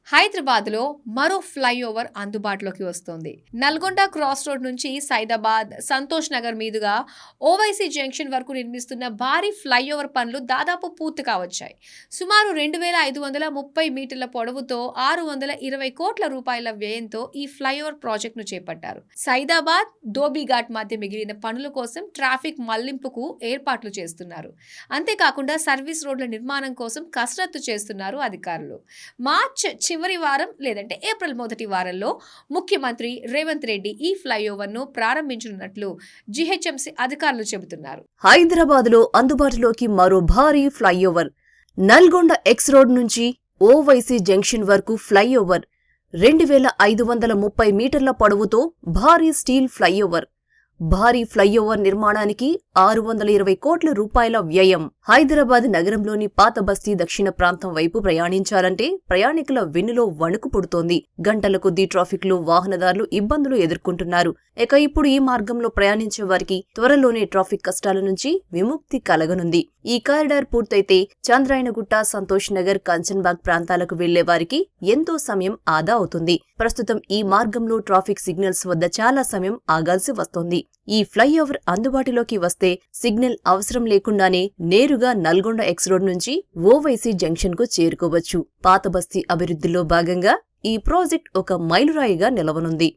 హైదరాబాద్లో మరో ఫ్లైఓవర్ అందుబాటులోకి వస్తోంది. నల్గొండ క్రాస్ రోడ్ నుంచి సైదాబాద్, సంతోష్ నగర్ మీదుగా ఓవైసీ జంక్షన్ వరకు నిర్మిస్తున్న భారీ ఫ్లైఓవర్ పనులు దాదాపు పూర్తి కావచ్చాయి. సుమారు 2530 మీటర్ల పొడవుతో 620 కోట్ల రూపాయల వ్యయంతో ఈ ఫ్లైఓవర్ ప్రాజెక్టును చేపట్టారు. సైదాబాద్, ధోబీఘాట్ మధ్య మిగిలిన పనుల కోసం ట్రాఫిక్ మళ్లింపుకు ఏర్పాట్లు చేస్తున్నారు. అంతేకాకుండా సర్వీస్ రోడ్ల నిర్మాణం కోసం కసరత్తు చేస్తున్నారు అధికారులు. మార్చ్ చివరి వారం లేదంటే ఏప్రిల్ మొదటి వారంలో ముఖ్యమంత్రి రేవంత్ రెడ్డి ఈ ఫ్లైఓవర్ ను ప్రారంభించనున్నట్లు జీహెచ్ఎంసీ అధికారులు చెబుతున్నారు. హైదరాబాద్ లో అందుబాటులోకి మరో భారీ ఫ్లైఓవర్. నల్గొండ ఎక్స్ రోడ్ నుంచి ఓవైసీ జంక్షన్ వరకు ఫ్లైఓవర్. 2530 మీటర్ల పొడవుతో భారీ స్టీల్ ఫ్లైఓవర్. భారీ ఫ్లైఓవర్ నిర్మాణానికి 620 కోట్ల రూపాయల వ్యయం. హైదరాబాద్ నగరంలోని పాత బస్తీ దక్షిణ ప్రాంతం వైపు ప్రయాణించాలంటే ప్రయాణికుల వెన్నులో వణుకు పుడుతోంది. గంటల కొద్దీ ట్రాఫిక్ లో వాహనదారులు ఇబ్బందులు ఎదుర్కొంటున్నారు. ఇక ఇప్పుడు ఈ మార్గంలో ప్రయాణించే వారికి త్వరలోనే ట్రాఫిక్ కష్టాల నుంచి విముక్తి కలగనుంది. ఈ కారిడార్ పూర్తయితే చంద్రాయనగుట్ట, సంతోష్ నగర్, కంచన్బాగ్ ప్రాంతాలకు వెళ్లే వారికి ఎంతో సమయం ఆదా అవుతుంది. ప్రస్తుతం ఈ మార్గంలో ట్రాఫిక్ సిగ్నల్స్ వద్ద చాలా సమయం ఆగాల్సి వస్తోంది. ఈ ఫ్లైఓవర్ అందుబాటులోకి వస్తే సిగ్నల్ అవసరం లేకుండానే నేరుగా నల్గొండ ఎక్స్ రోడ్ నుంచి ఓవైసీ జంక్షన్ కు చేరుకోవచ్చు. పాత బస్తీ అభివృద్ధిలో భాగంగా ఈ ప్రాజెక్ట్ ఒక మైలురాయిగా నిలవనుంది.